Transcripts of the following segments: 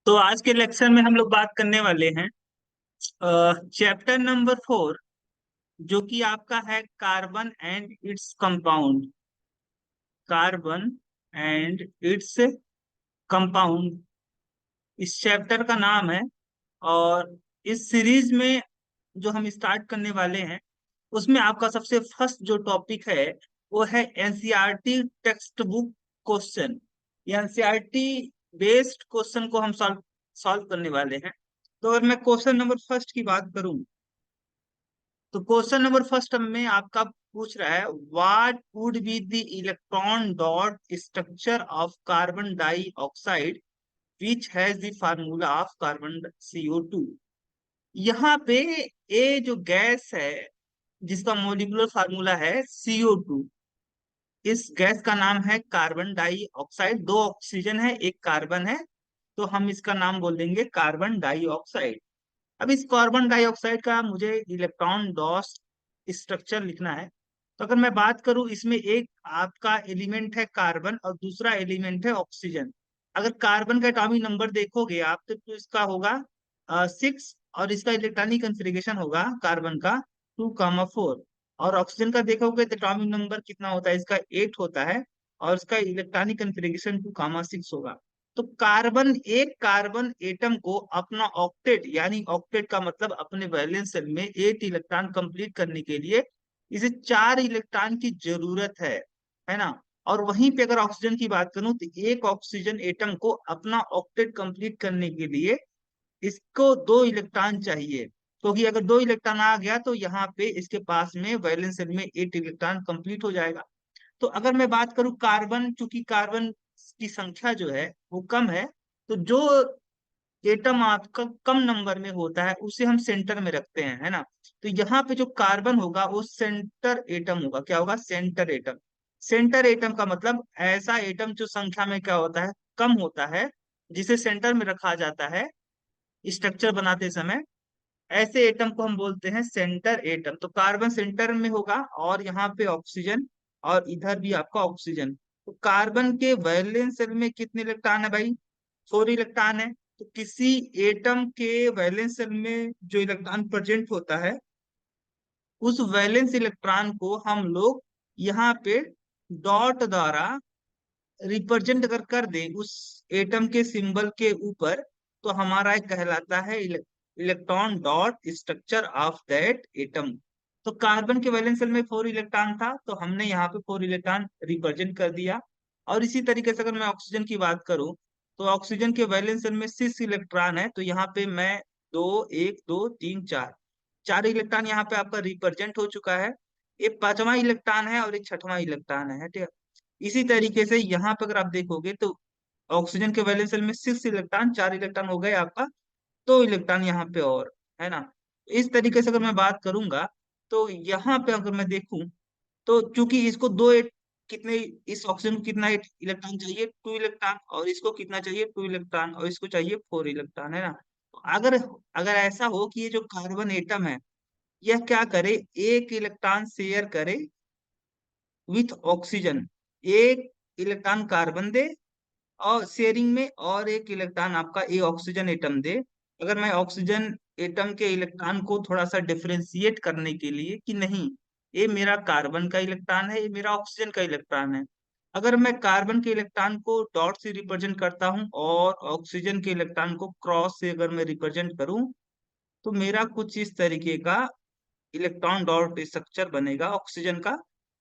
तो आज के लेक्चर में हम लोग बात करने वाले हैं चैप्टर नंबर 4, जो कि आपका है carbon and its compound. Carbon and its compound इस चैप्टर का नाम है। और इस सीरीज में जो हम स्टार्ट करने वाले हैं, उसमें आपका सबसे फर्स्ट जो टॉपिक है वो है NCERT text book question. NCERT based question को हम सॉल्व सॉल्व करने वाले हैं। तो अगर मैं क्वेश्चन नंबर फर्स्ट की बात करूं, तो क्वेश्चन नंबर फर्स्ट में आपका पूछ रहा है, what would be the electron dot structure of carbon dioxide which has the formula of carbon CO2। यहाँ पे ए जो गैस है जिसका मोलिकुलर फार्मूला है CO2, इस गैस का नाम है कार्बन डाइऑक्साइड। दो ऑक्सीजन है, एक कार्बन है, तो हम इसका नाम बोल देंगे कार्बन डाइऑक्साइड। अब इस कार्बन डाइऑक्साइड का मुझे इलेक्ट्रॉन डॉट स्ट्रक्चर लिखना है। तो अगर मैं बात करूं, इसमें एक आपका एलिमेंट है कार्बन और दूसरा एलिमेंट है ऑक्सीजन। अगर कार्बन का एटॉमिक नंबर देखोगे आप तो इसका होगा 6, और इसका इलेक्ट्रॉनिक कॉन्फ़िगरेशन होगा कार्बन का 2,4। और ऑक्सीजन का देखोगे तो एटॉमिक नंबर कितना होता है, इसका 8 होता है, और इसका इलेक्ट्रॉनिक कॉन्फ़िगरेशन 2,6 होगा। तो कार्बन एटम को अपना ऑक्टेट, यानी ऑक्टेट का मतलब अपने वैलेंस शेल में 8 इलेक्ट्रॉन कंप्लीट करने के लिए इसे 4 इलेक्ट्रॉन की जरूरत है ना। और वहीं पे अगर ऑक्सीजन की बात करूं, तो एक ऑक्सीजन एटम को अपना ऑक्टेट कंप्लीट करने के लिए इसको 2 इलेक्ट्रॉन चाहिए, क्योंकि अगर 2 इलेक्ट्रॉन आ गया तो यहाँ पे इसके पास में वैलेंस शेल में 8 इलेक्ट्रॉन कंप्लीट हो जाएगा। तो अगर मैं बात करूं कार्बन, चूंकि कार्बन की संख्या जो है वो कम है, तो जो एटम आपका कम नंबर में होता है उसे हम सेंटर में रखते हैं, है ना। तो यहाँ पे जो कार्बन होगा वो सेंटर एटम होगा। क्या होगा? Centre atom. सेंटर एटम का मतलब ऐसा एटम जो संख्या में क्या होता है, कम होता है, जिसे सेंटर में रखा जाता है स्ट्रक्चर बनाते समय। ऐसे एटम को हम बोलते हैं सेंटर एटम। तो कार्बन सेंटर में होगा, और यहाँ पे ऑक्सीजन, और इधर भी आपका ऑक्सीजन। तो कार्बन के वैलेंस शेल में कितने इलेक्ट्रॉन है भाई? 4 इलेक्ट्रॉन है। तो किसी एटम के वैलेंस शेल में जो इलेक्ट्रॉन प्रेजेंट होता है, उस वैलेंस इलेक्ट्रॉन को हम लोग यहाँ पे डॉट द्वारा रिप्रेजेंट अगर कर दे उस एटम के सिंबल के ऊपर, तो हमारा एक कहलाता है electron dot structure of that atom. तो कार्बन के वैलेंस शेल में 4 इलेक्ट्रॉन था, तो हमने यहाँ पे 4 इलेक्ट्रॉन रिप्रेजेंट कर दिया। और इसी तरीके से अगर मैं ऑक्सीजन की बात करूं, तो ऑक्सीजन के वैलेंस शेल में 6 इलेक्ट्रॉन है, तो यहाँ पे मैं 2, 1, 2, 3, 4, 4 इलेक्ट्रॉन यहाँ पे आपका रिप्रेजेंट हो चुका है। एक पांचवा इलेक्ट्रॉन है और एक छठवां इलेक्ट्रॉन है, ठीक है। इसी तरीके से यहाँ पे अगर आप देखोगे, तो ऑक्सीजन के वैलेंस शेल में 6 इलेक्ट्रॉन, 4 इलेक्ट्रॉन हो गए आपका, 2 इलेक्ट्रॉन यहाँ पे और, है ना। इस तरीके से अगर मैं बात करूंगा, तो यहाँ पे अगर मैं देखूं, तो चूंकि इसको कितने, इस ऑक्सीजन को कितना इलेक्ट्रॉन चाहिए? 2 इलेक्ट्रॉन। और इसको कितना चाहिए? 2 इलेक्ट्रॉन। और इसको चाहिए 4 इलेक्ट्रॉन, है ना। तो अगर अगर ऐसा हो कि ये जो कार्बन एटम है, यह क्या करे, एक इलेक्ट्रॉन शेयर करे विथ ऑक्सीजन, एक इलेक्ट्रॉन कार्बन दे और शेयरिंग में, और एक इलेक्ट्रॉन आपका ये ऑक्सीजन एटम दे। अगर मैं ऑक्सीजन एटम के इलेक्ट्रॉन को थोड़ा सा डिफरेंशिएट करने के लिए कि नहीं, ये मेरा कार्बन का इलेक्ट्रॉन है, ये मेरा ऑक्सीजन का इलेक्ट्रॉन है, अगर मैं कार्बन के इलेक्ट्रॉन को डॉट से रिप्रेजेंट करता हूँ और ऑक्सीजन के इलेक्ट्रॉन को क्रॉस से अगर मैं रिप्रेजेंट करूँ, तो मेरा कुछ इस तरीके का इलेक्ट्रॉन डॉट स्ट्रक्चर बनेगा ऑक्सीजन का।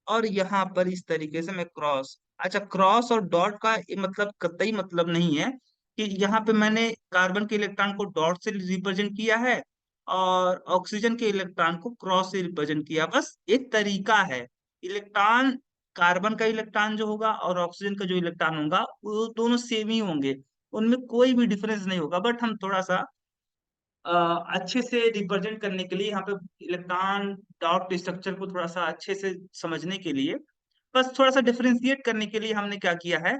और यहाँ पर इस तरीके से मैं क्रॉस, अच्छा, क्रॉस और डॉट का ये मतलब कतई मतलब नहीं है कि यहाँ पे मैंने कार्बन के इलेक्ट्रॉन को डॉट से रिप्रेजेंट किया है और ऑक्सीजन के इलेक्ट्रॉन को क्रॉस से रिप्रेजेंट किया। बस एक तरीका है। इलेक्ट्रॉन, कार्बन का इलेक्ट्रॉन जो होगा और ऑक्सीजन का जो इलेक्ट्रॉन होगा, वो दोनों सेम ही होंगे, उनमें कोई भी डिफरेंस नहीं होगा। बट हम थोड़ा सा अ, अच्छे से रिप्रेजेंट करने के लिए यहाँ पे इलेक्ट्रॉन डॉट स्ट्रक्चर को थोड़ा सा अच्छे से समझने के लिए, बस थोड़ा सा डिफरेंशिएट करने के लिए हमने क्या किया है,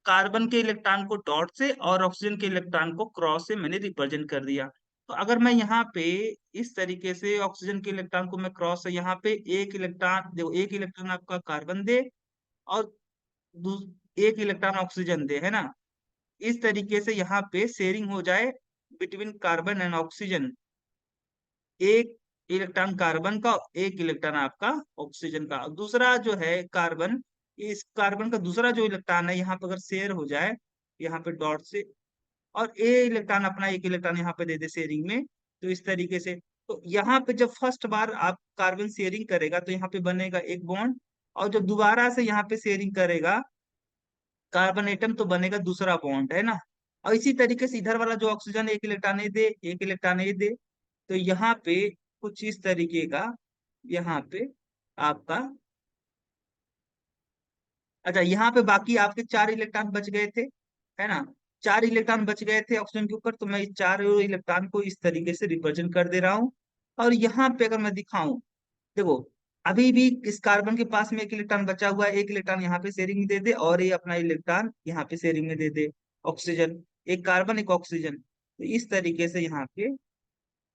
कार्बन के इलेक्ट्रॉन को डॉट से और ऑक्सीजन के इलेक्ट्रॉन को क्रॉस से मैंने रिप्रेजेंट कर दिया। तो अगर मैं यहाँ पे इस तरीके से ऑक्सीजन के इलेक्ट्रॉन को मैं क्रॉस से, यहाँ पे एक इलेक्ट्रॉन देखो, एक इलेक्ट्रॉन आपका कार्बन दे और एक इलेक्ट्रॉन ऑक्सीजन दे, है ना। इस तरीके से यहाँ पे शेयरिंग हो जाए बिटवीन कार्बन एंड ऑक्सीजन, एक इलेक्ट्रॉन कार्बन का, एक इलेक्ट्रॉन आपका ऑक्सीजन का। दूसरा जो है कार्बन, इस कार्बन का दूसरा जो इलेक्ट्रॉन है यहाँ पे अगर शेयर हो जाए यहाँ पे डॉट से, और ए इलेक्ट्रॉन अपना एक इलेक्ट्रॉन यहाँ पे दे दे शेयरिंग में, तो इस तरीके से, तो यहाँ पे जब फर्स्ट बार आप कार्बन शेयरिंग करेगा तो यहाँ पे बनेगा एक बॉन्ड, और जब दोबारा से यहाँ पे शेयरिंग करेगा कार्बन एटम तो बनेगा दूसरा बॉन्ड, है ना। और इसी तरीके से इधर वाला जो ऑक्सीजन एक इलेक्ट्रॉन ए दे, एक इलेक्ट्रॉन ए दे, तो यहाँ पे कुछ इस तरीके का यहाँ पे आपका, अच्छा यहाँ पे बाकी आपके चार इलेक्ट्रॉन बच गए थे, है ना। चार इलेक्ट्रॉन बच गए थे ऑक्सीजन के ऊपर, तो मैं इस चार इलेक्ट्रॉन को इस तरीके से रिप्रेजेंट कर दे रहा हूँ। और यहाँ पे अगर मैं दिखाऊं, देखो अभी भी इस कार्बन के पास में एक इलेक्ट्रॉन बचा हुआ है, एक इलेक्ट्रॉन यहाँ पे शेयरिंग में दे दे, और ये अपना इलेक्ट्रॉन यहाँ पे शेयरिंग में दे दे, ऑक्सीजन, एक कार्बन एक ऑक्सीजन, तो इस तरीके से यहाँ पे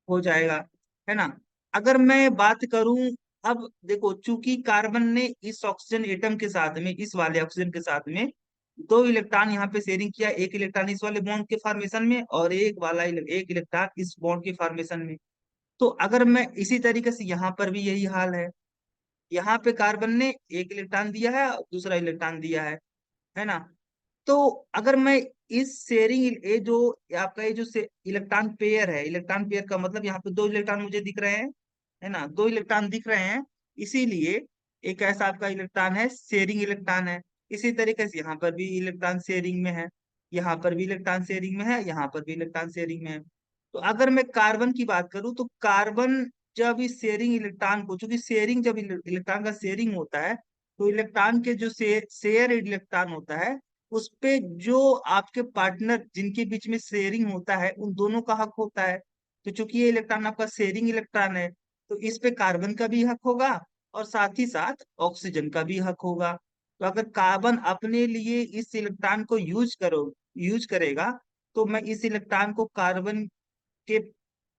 हो जाएगा, है ना। अगर मैं बात करूं, अब देखो चूंकि कार्बन ने इस ऑक्सीजन एटम के साथ में, इस वाले ऑक्सीजन के साथ में दो इलेक्ट्रॉन यहाँ पे शेयरिंग किया, एक इलेक्ट्रॉन इस वाले बॉन्ड के फॉर्मेशन में और एक वाला एक इलेक्ट्रॉन इस बॉन्ड के फॉर्मेशन में। तो अगर मैं इसी तरीके से यहाँ पर भी यही हाल है, यहाँ पे कार्बन ने एक इलेक्ट्रॉन दिया है और दूसरा इलेक्ट्रॉन दिया है ना। तो अगर मैं इस शेयरिंग, ये जो आपका ये जो इलेक्ट्रॉन पेयर है, इलेक्ट्रॉन पेयर का मतलब यहाँ पे दो इलेक्ट्रॉन मुझे दिख रहे हैं, है ना, दो इलेक्ट्रॉन दिख रहे हैं, इसीलिए एक ऐसा आपका इलेक्ट्रॉन है शेयरिंग इलेक्ट्रॉन है। इसी तरीके से यहाँ पर भी इलेक्ट्रॉन शेयरिंग में है, यहाँ पर भी इलेक्ट्रॉन शेयरिंग में है, यहाँ पर भी इलेक्ट्रॉन शेयरिंग में है। तो अगर मैं कार्बन की बात करूं तो कार्बन जब इस शेयरिंग इलेक्ट्रॉन को, चूंकि शेयरिंग जब इलेक्ट्रॉन का शेयरिंग होता है, तो इलेक्ट्रॉन के जो शेयर इलेक्ट्रॉन होता है उस पे जो आपके पार्टनर जिनके बीच में शेयरिंग होता है उन दोनों का हक होता है। तो चूंकि ये इलेक्ट्रॉन आपका शेयरिंग इलेक्ट्रॉन है, तो इस पे कार्बन का भी हक होगा और साथ ही साथ ऑक्सीजन का भी हक होगा। तो अगर कार्बन अपने लिए इस इलेक्ट्रॉन को यूज करेगा, तो मैं इस इलेक्ट्रॉन को कार्बन के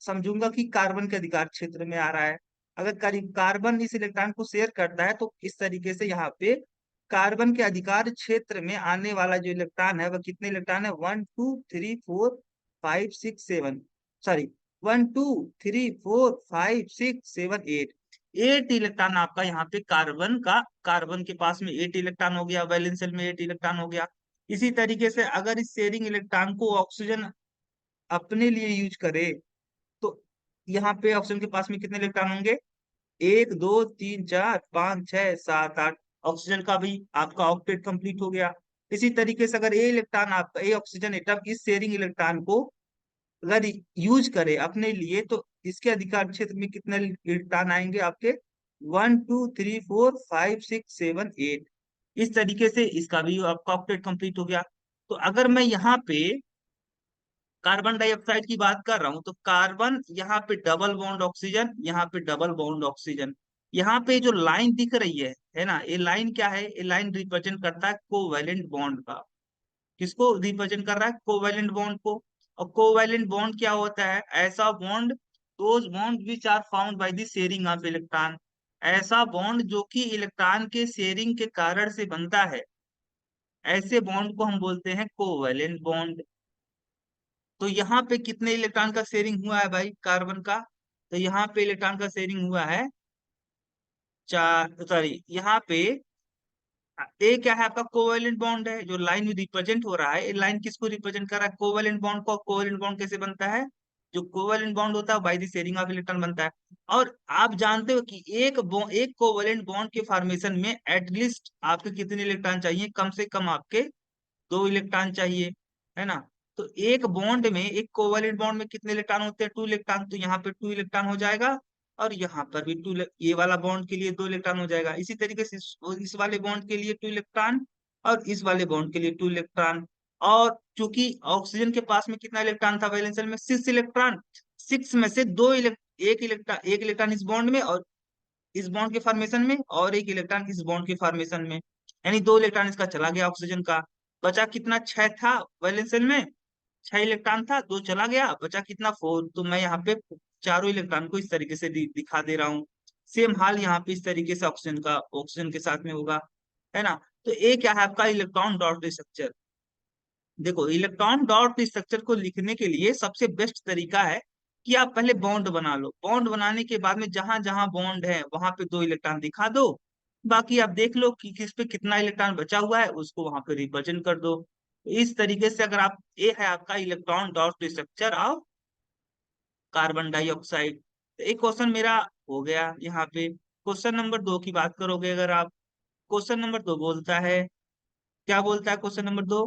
समझूंगा कि कार्बन के अधिकार क्षेत्र में आ रहा है। अगर कार्बन इस इलेक्ट्रॉन को शेयर करता है तो इस तरीके से यहाँ पे कार्बन के अधिकार क्षेत्र में आने वाला जो इलेक्ट्रॉन है वह कितने इलेक्ट्रॉन है, 1 2 3 4 5 6 7, सॉरी 1 2 3 4 5 6 7 8, 8 इलेक्ट्रॉन आपका यहाँ पे कार्बन का, कार्बन के पास में 8 इलेक्ट्रॉन हो गया, वैलेंस शेल में 8 इलेक्ट्रॉन हो गया। इसी तरीके से अगर इस शेयरिंग इलेक्ट्रॉन को ऑक्सीजन अपने लिए यूज करे, तो यहाँ पे ऑप्शन के पास में कितने इलेक्ट्रॉन होंगे, 1 2 3 4 5 6 7 8, ऑक्सीजन का भी आपका ऑक्टेट कंप्लीट हो गया। इसी तरीके से अगर ए इलेक्ट्रॉन आपका, ए ऑक्सीजन एटम इस शेयरिंग इलेक्ट्रॉन को अगर यूज करे अपने लिए, तो इसके अधिकार क्षेत्र में कितने इलेक्ट्रॉन आएंगे आपके, 1 2 3 4 5 6 7 8। इस तरीके से इसका भी आपका ऑक्टेट कंप्लीट हो गया। तो अगर मैं यहाँ पे कार्बन डाइऑक्साइड की बात कर रहा हूं, तो कार्बन यहाँ पे डबल बॉन्ड ऑक्सीजन, यहाँ पे डबल बॉन्ड ऑक्सीजन, यहाँ पे जो लाइन दिख रही है ना, ये लाइन क्या है, ये लाइन रिप्रेजेंट करता है कोवैलेंट बॉन्ड का। किसको रिप्रेजेंट कर रहा है, कोवैलेंट बॉन्ड को। और कोवैलेंट बॉन्ड क्या होता है, ऐसा bond, those bond which are found by the sharing of electron, ऐसा बॉन्ड जो कि इलेक्ट्रॉन के शेयरिंग के कारण से बनता है, ऐसे बॉन्ड को हम बोलते हैं कोवैलेंट बॉन्ड। तो यहाँ पे कितने इलेक्ट्रॉन का शेयरिंग हुआ है भाई कार्बन का, तो यहाँ पे इलेक्ट्रॉन का शेयरिंग हुआ है चार, सॉरी यहाँ पे ए क्या है आपका, कोवेलेंट बॉन्ड है, जो लाइन में रिप्रेजेंट हो रहा है, ये लाइन किसको रिप्रेजेंट कर रहा है, कोवेलेंट बॉन्ड को। कोवेलेंट बॉन्ड कैसे बनता है, जो कोवेलेंट बॉन्ड होता है bye the sharing of electron बनता है। और आप जानते हो कि एक कोवेलेंट बॉन्ड के फॉर्मेशन में एटलीस्ट आपके कितने इलेक्ट्रॉन चाहिए, कम से कम आपके दो इलेक्ट्रॉन चाहिए, है ना। तो एक बॉन्ड में, एक कोवैलेंट बॉन्ड में कितने इलेक्ट्रॉन होते हैं, 2 इलेक्ट्रॉन, तो यहाँ पे 2 इलेक्ट्रॉन हो जाएगा, और यहाँ पर भी ये वाला बॉन्ड के लिए 2 इलेक्ट्रॉन हो जाएगा। इसी तरीके से इस वाले बॉन्ड के लिए 2 इलेक्ट्रॉन, और इस वाले बॉन्ड के लिए 2 इलेक्ट्रॉन। और चूंकि ऑक्सीजन के पास में कितना इलेक्ट्रॉन था वैलेंस शेल में, 6 इलेक्ट्रॉन, 6 में से एक इलेक्ट्रॉन इस बॉन्ड में और इस बॉन्ड के फॉर्मेशन में, और एक इलेक्ट्रॉन इस बॉन्ड के फॉर्मेशन में, यानी 2 इलेक्ट्रॉन इसका चला गया ऑक्सीजन का। बचा कितना, 6 था वैलेंस शेल में, 6 इलेक्ट्रॉन था, 2 चला गया, बचा कितना, 4। तो मैं यहाँ पे चारों इलेक्ट्रॉन को इस तरीके से दिखा दे रहा हूँ। सेम हाल यहाँ पे इस तरीके से ऑक्सीजन का, ऑक्सीजन के साथ में होगा, है ना। तो ये क्या है आपका इलेक्ट्रॉन डॉट स्ट्रक्चर। देखो इलेक्ट्रॉन डॉट स्ट्रक्चर को लिखने के लिए सबसे बेस्ट तरीका है कि आप पहले बॉन्ड बना लो। बॉन्ड बनाने के बाद में जहां जहां बॉन्ड है वहां पे 2 इलेक्ट्रॉन दिखा दो। बाकी आप देख लो कि किस पे कितना इलेक्ट्रॉन बचा हुआ है, उसको वहां पे रिप्रेजेंट कर दो। तो इस तरीके से अगर आप, ये है आपका electron dot structure of carbon dioxide. तो एक क्वेश्चन मेरा हो गया यहाँ पे। क्वेश्चन नंबर 2 की बात करोगे अगर आप, क्वेश्चन नंबर 2 बोलता है, क्या बोलता है क्वेश्चन नंबर 2?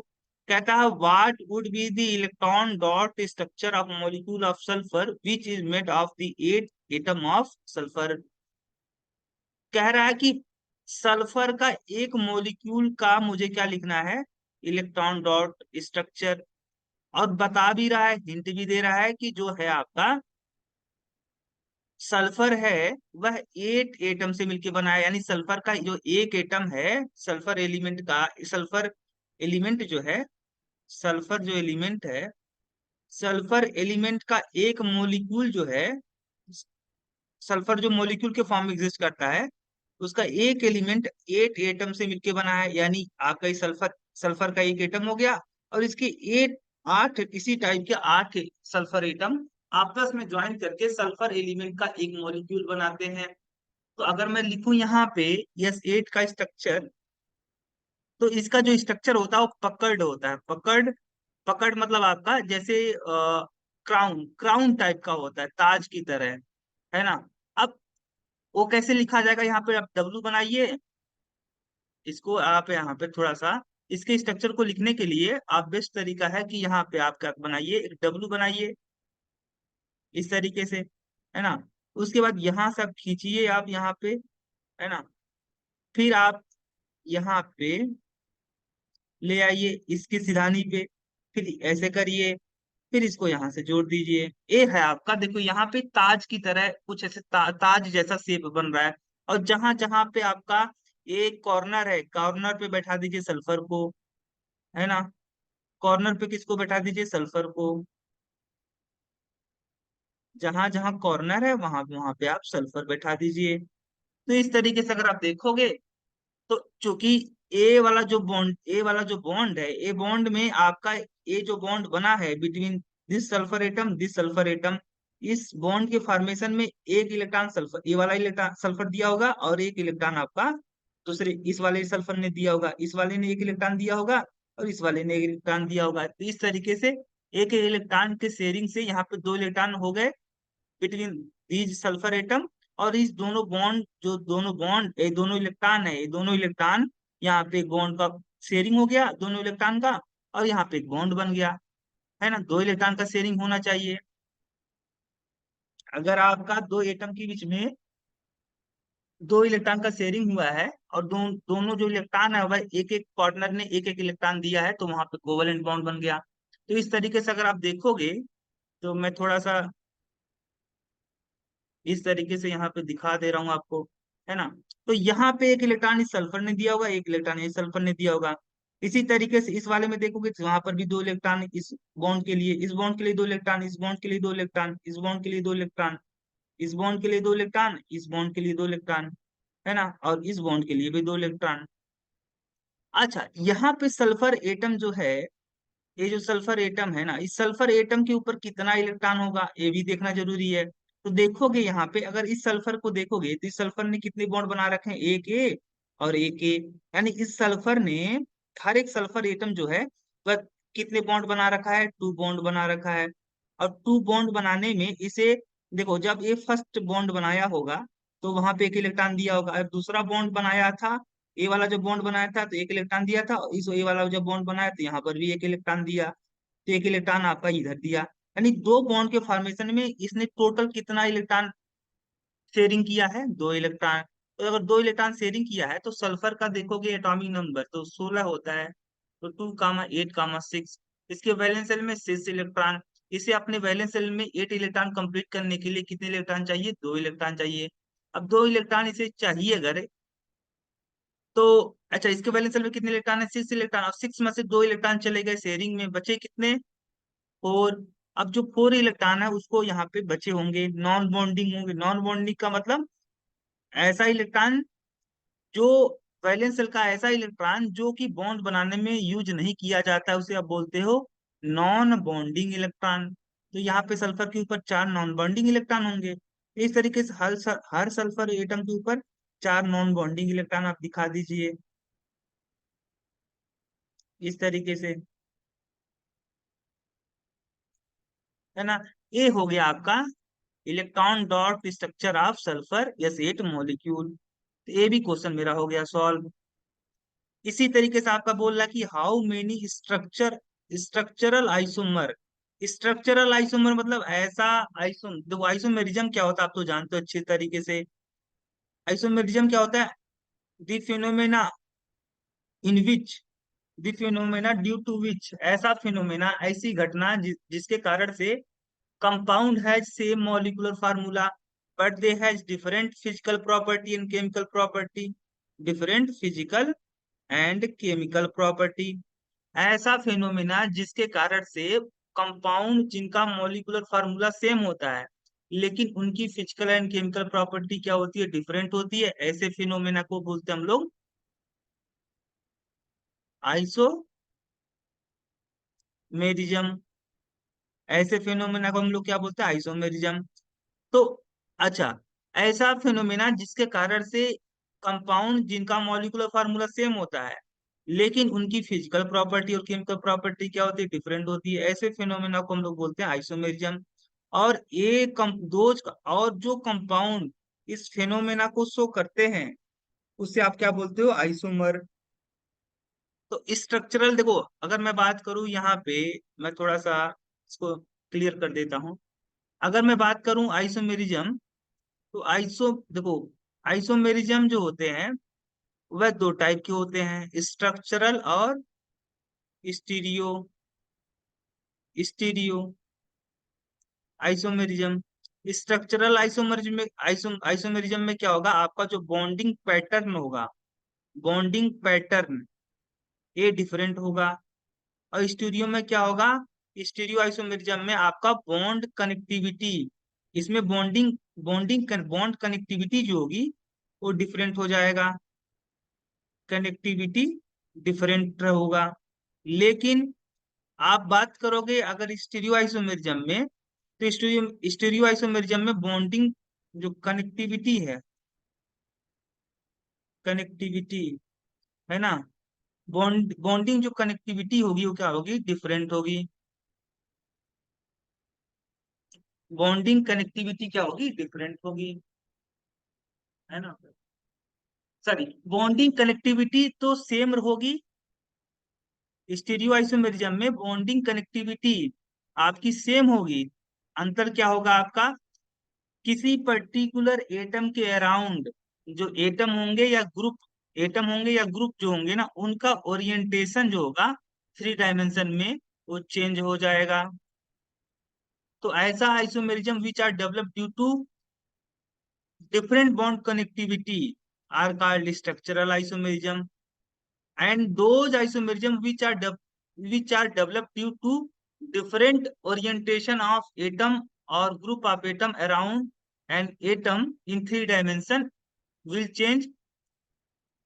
कहता है what would be the electron dot structure of molecule of sulphur which is made of the 8 atom of sulphur. कह रहा है कि सल्फर का एक मॉलिक्यूल का मुझे क्या लिखना है, इलेक्ट्रॉन डॉट स्ट्रक्चर। और बता भी रहा है, हिंट भी दे रहा है कि जो है आपका सल्फर है वह 8 एटम से मिलकर बना है। यानी सल्फर का जो एक एटम है, सल्फर एलिमेंट का, सल्फर एलिमेंट जो है, सल्फर जो एलिमेंट है, सल्फर एलिमेंट का एक मॉलिक्यूल जो है, सल्फर जो मॉलिक्यूल के फॉर्म में एग्जिस्ट करता है, उसका एक एलिमेंट 8 एटम से मिलके बना है। यानी आपका ये सल्फर, सल्फर का एक एटम हो गया, और इसके 8 इसी टाइप के 8 सल्फर एटम आपस में ज्वाइन करके सल्फर एलिमेंट का एक मॉलिक्यूल बनाते हैं। तो अगर मैं लिखूं यहाँ पे S8 का स्ट्रक्चर, तो इसका जो स्ट्रक्चर होता है वो पकड़ होता है। पकड़, पकड़ मतलब आपका जैसे क्राउन, क्राउन टाइप का होता है, ताज की तरह, है ना। अब वो कैसे लिखा जाएगा, यहाँ पे आप डब्लू बनाइए। इसको आप यहाँ पे थोड़ा सा, इसके स्ट्रक्चर को लिखने के लिए आप बेस्ट तरीका है कि यहाँ पे आप क्या बनाइए, एक डब्लू बनाइए इस तरीके से, है ना। उसके बाद यहाँ से आप खींचिए आप यहाँ पे, है ना। फिर आप यहाँ पे ले आइए इसकी सिरहानी पे, फिर ऐसे करिए, फिर इसको यहाँ से जोड़ दीजिए। ये है आपका, देखो यहाँ पे ताज की तरह कुछ ऐसे ताज जैसा शेप बन रहा है। और जहां जहां पे आपका एक कॉर्नर है, कॉर्नर पे बैठा दीजिए सल्फर को, है ना। कॉर्नर पे किसको बैठा दीजिए, सल्फर को। जहां जहां कॉर्नर है वहां वहां पे आप सल्फर बैठा दीजिए। तो इस तरीके से अगर आप देखोगे, तो चूंकि ए वाला जो बॉन्ड है, ए बॉन्ड में आपका, ये जो बॉन्ड बना है बिटवीन दिस सल्फर एटम, इस बॉन्ड के फॉर्मेशन में एक इलेक्ट्रॉन सल्फर, ये वाला इलेक्ट्रॉन सल्फर दिया होगा, और एक इलेक्ट्रॉन आपका दूसरे इस वाले सल्फर ने दिया होगा। इस वाले ने एक इलेक्ट्रॉन दिया होगा, और इस वाले ने एक इलेक्ट्रॉन दिया होगा। तो इस तरीके से एक इलेक्ट्रॉन के शेयरिंग से यहाँ पे 2 इलेक्ट्रॉन हो गए बिटवीन दीज सल्फर एटम। और इस दोनों बॉन्ड, जो दोनों बॉन्ड, ये दोनों इलेक्ट्रॉन है, ये दोनों इलेक्ट्रॉन यहाँ पे एक बॉन्ड का शेयरिंग हो गया दोनों इलेक्ट्रॉन का, और यहाँ पे एक बॉन्ड बन गया, है ना। 2 इलेक्ट्रॉन का शेयरिंग होना चाहिए। अगर आपका 2 एटम के बीच में 2 इलेक्ट्रॉन का शेयरिंग हुआ है, और दोनों जो इलेक्ट्रॉन है वह एक एक पार्टनर ने एक एक इलेक्ट्रॉन दिया है, तो वहां पे कोवलेंट बॉन्ड बन गया। तो इस तरीके से अगर आप देखोगे, तो मैं थोड़ा सा इस तरीके से यहाँ पे दिखा दे रहा हूँ आपको, है ना। तो यहाँ पे एक इलेक्ट्रॉन इस सल्फर ने दिया होगा, एक इलेक्ट्रॉन इस सल्फर ने दिया होगा। इसी तरीके से इस वाले में देखोगे तो वहां पर भी 2 इलेक्ट्रॉन, इस बॉन्ड के लिए, इस बॉन्ड के लिए 2 इलेक्ट्रॉन, इस बॉन्ड के लिए 2 इलेक्ट्रॉन, इस बॉन्ड के लिए 2 इलेक्ट्रॉन, इस बॉन्ड के लिए 2 इलेक्ट्रॉन, इस बॉन्ड के लिए 2 इलेक्ट्रॉन, है ना, और इस बॉन्ड के लिए भी 2 इलेक्ट्रॉन। अच्छा, यहाँ पे सल्फर एटम जो है, ये जो सल्फर एटम है ना, इस सल्फर एटम के ऊपर कितना इलेक्ट्रॉन होगा ये भी देखना जरूरी है। तो देखोगे यहाँ पे, अगर इस सल्फर को देखोगे तो इस सल्फर ने कितने बॉन्ड बना रखे हैं, एक ए और एक ए। यानी इस सल्फर ने, हर एक सल्फर एटम जो है वह कितने बॉन्ड बना रखा है, 2 बॉन्ड बना रखा है। और 2 बॉन्ड बनाने में इसे, देखो जब ये फर्स्ट बॉन्ड बनाया होगा तो वहां पे एक इलेक्ट्रॉन दिया होगा, और दूसरा बॉन्ड बनाया था, ए वाला जो बॉन्ड बनाया था तो एक इलेक्ट्रॉन दिया था, और इस ए वाला जब बॉन्ड बनाया तो यहाँ पर भी एक इलेक्ट्रॉन दिया, तो एक इलेक्ट्रॉन आपका इधर दिया। यानी 2 बॉन्ड के फॉर्मेशन में इसने टोटल कितना इलेक्ट्रॉन शेयरिंग किया है, 2 इलेक्ट्रॉन। तो अगर 2 इलेक्ट्रॉन शेयरिंग किया है तो सल्फर का देखोगे एटॉमिक नंबर तो 16 होता है। तो 2, 8, 6, इसके वैलेंस शेल में 6 इलेक्ट्रॉन। इसे अपने वैलेंस शेल में 8 इलेक्ट्रॉन कंप्लीट करने के लिए कितने इलेक्ट्रॉन चाहिए, 2 इलेक्ट्रॉन चाहिए। अब 2 इलेक्ट्रॉन इसे चाहिए अगर, तो अच्छा, इसके वैलेंस शेल में कितने इलेक्ट्रॉन है, 6 इलेक्ट्रॉन, और 6 में से 2 इलेक्ट्रॉन चले गए शेयरिंग में, बचे कितने, 4। अब जो 4 इलेक्ट्रॉन है उसको यहाँ पे बचे होंगे, नॉन बॉन्डिंग होंगे। नॉन बॉन्डिंग का मतलब ऐसा इलेक्ट्रॉन जो वैलेंस शेल का ऐसा इलेक्ट्रॉन जो कि बॉन्ड बनाने में यूज नहीं किया जाता है, उसे आप बोलते हो नॉन बॉन्डिंग इलेक्ट्रॉन। तो यहाँ पे सल्फर के ऊपर 4 नॉन बॉन्डिंग इलेक्ट्रॉन होंगे। इस तरीके से हर सल्फर एटम के ऊपर 4 नॉन बॉन्डिंग इलेक्ट्रॉन आप दिखा दीजिए इस तरीके से, है ना। ये हो गया आपका electron dot structure of sulphur S8 molecule. तो ये भी क्वेश्चन मेरा हो गया सॉल्व। इसी तरीके से आपका बोल रहा कि how many structural isomer. Structural isomer मतलब ऐसा आइसोम, देखो आइसोमेरिज्म क्या होता है आप तो जानते हो अच्छी तरीके से। आइसोमेरिज्म क्या होता है? The phenomena in which, the phenomena due to which, ऐसा फिनोमेना, ऐसी घटना जिसके कारण से compound has same molecular formula but they has different physical property and chemical property, different physical and chemical property. ऐसा फिनोमेना जिसके कारण से कंपाउंड जिनका मॉलिक्यूलर फार्मूला सेम होता है लेकिन उनकी फिजिकल एंड केमिकल प्रॉपर्टी क्या होती है, डिफरेंट होती है, ऐसे फिनोमेना को बोलते हैं हम लोग आइसोमेरिज्म। ऐसे फिनोमेना को हम लोग क्या बोलते हैं, आइसोमेरिज्म। तो अच्छा, ऐसा फिनोमेना जिसके कारण से कंपाउंड जिनका मॉलिक्यूलर फार्मूला सेम होता है लेकिन उनकी फिजिकल प्रॉपर्टी और केमिकल प्रॉपर्टी क्या होती है, डिफरेंट होती है, ऐसे फिनोमेना को हम लोग बोलते हैं आइसोमेरिज्म। और ये और जो कंपाउंड इस फिनोमेना को शो करते हैं उससे आप क्या बोलते हो, आइसोमर। तो स्ट्रक्चरल देखो, अगर मैं बात करूं यहाँ पे, मैं थोड़ा सा इसको क्लियर कर देता हूं। अगर मैं बात करूं आइसोमेरिज्म, तो देखो आइसोमेरिज्म जो होते हैं वह 2 टाइप के होते हैं, स्ट्रक्चरल और stereo stereo isomerism. Structural isomerism में आइसोमेरिज्म में क्या होगा, आपका जो बॉन्डिंग पैटर्न होगा, बॉन्डिंग पैटर्न ये डिफरेंट होगा। और स्टीरियो में क्या होगा, स्टीरियो आइसोमेरिज्म में आपका बॉन्ड कनेक्टिविटी, इसमें बॉन्ड कनेक्टिविटी जो होगी वो डिफरेंट हो जाएगा, कनेक्टिविटी डिफरेंट होगा। लेकिन आप बात करोगे अगर स्टीरियो आइसोमेरिज्म में, तो स्टीरियो आइसोमेरिज्म में बॉन्डिंग जो कनेक्टिविटी है, कनेक्टिविटी, है ना, बॉन्डिंग जो कनेक्टिविटी होगी वो क्या होगी, डिफरेंट होगी। बॉन्डिंग कनेक्टिविटी क्या होगी, डिफरेंट होगी, है ना। सॉरी, बॉन्डिंग कनेक्टिविटी तो सेम होगी। स्टीरियो आइसोमेरिज्म में बॉन्डिंग कनेक्टिविटी आपकी सेम होगी। अंतर क्या होगा आपका, किसी पर्टिकुलर एटम के अराउंड जो एटम होंगे या ग्रुप, एटम होंगे या ग्रुप जो होंगे ना, उनका ओरिएंटेशन जो होगा 3 डायमेंशन में वो चेंज हो जाएगा। तो ऐसा isomerism which are develop due to different bond connectivity are called structural isomerism, and those isomerism which are developed due to different orientation of atom or group of atom around an atom in 3 dimension will change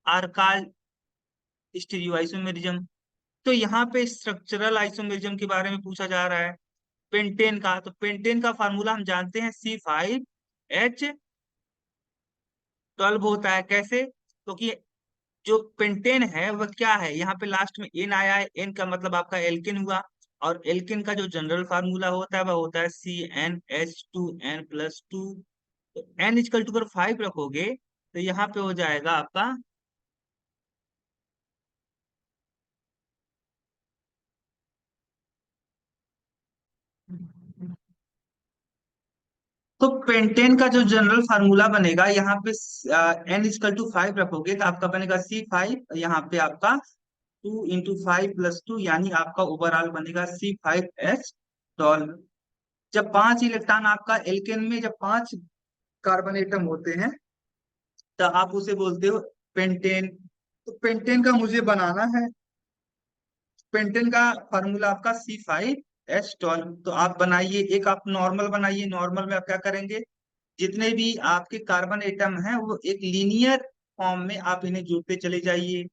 are called stereoisomerism। तो यहाँ पे structural isomerism के बारे में पूछा जा रहा है, पेंटेन का। तो पेंटेन का फार्मूला हम जानते हैं C5H12 होता है। कैसे? क्योंकि जो पेंटेन है वह क्या है, यहाँ पे लास्ट में एन आया है, एन का मतलब आपका एल्केन हुआ। और एल्केन का जो जनरल फार्मूला होता है वह होता है CnH2n+2। तो n इजकल टू 5 रखोगे तो यहाँ पे हो जाएगा आपका, तो पेंटेन का जो जनरल फार्मूला बनेगा यहाँ पे n=5 रखोगे तो आपका बनेगा C5, यहाँ पे आपका 2 × 5 + 2 यानी आपका ओवरऑल बनेगा C5H12। जब 5 इलेक्ट्रॉन आपका एल्केन में, जब 5 कार्बन एटम होते हैं तो आप उसे बोलते हो पेंटेन। तो पेंटेन का मुझे बनाना है, पेंटेन का फार्मूला आपका C5H12। तो आप बनाइए, एक आप नॉर्मल बनाइए। नॉर्मल में आप क्या करेंगे, जितने भी आपके कार्बन एटम हैं वो एक लीनियर फॉर्म में आप इन्हें जोड़ते चले जाइए।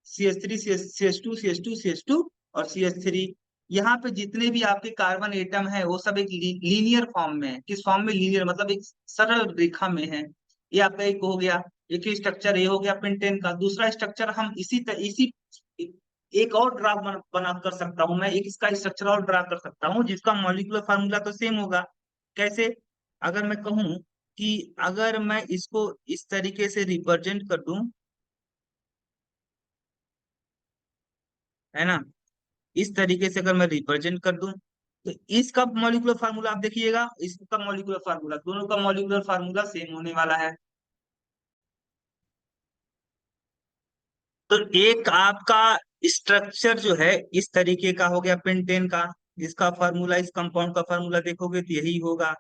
CH3 CH2 CH2 CH2 और CH3। यहाँ पे जितने भी आपके कार्बन एटम है वो सब एक लीनियर फॉर्म में है। किस फॉर्म में? लीनियर, मतलब एक सरल रेखा में है। ये आपका एक हो गया, एक ही स्ट्रक्चर ये हो गया पेंटेन का। दूसरा स्ट्रक्चर हम इसी एक और ड्रा बना कर सकता हूँ मैं, एक इसका स्ट्रक्चर और ड्रा कर सकता हूँ जिसका मॉलिक्यूलर फार्मूला तो सेम होगा। कैसे? अगर मैं कहूँ कि अगर मैं इसको इस तरीके से रिप्रेजेंट कर दूं, है ना, इस तरीके से अगर मैं रिप्रेजेंट कर दूं तो इसका मॉलिक्यूलर फार्मूला आप देखिएगा, इसका मॉलिक्यूलर फार्मूला, दोनों का मॉलिक्यूलर फार्मूला सेम होने वाला है। तो एक आपका स्ट्रक्चर जो है इस तरीके का हो गया पेंटेन का, जिसका फार्मूला, इस कंपाउंड का फार्मूला देखोगे तो यही होगा।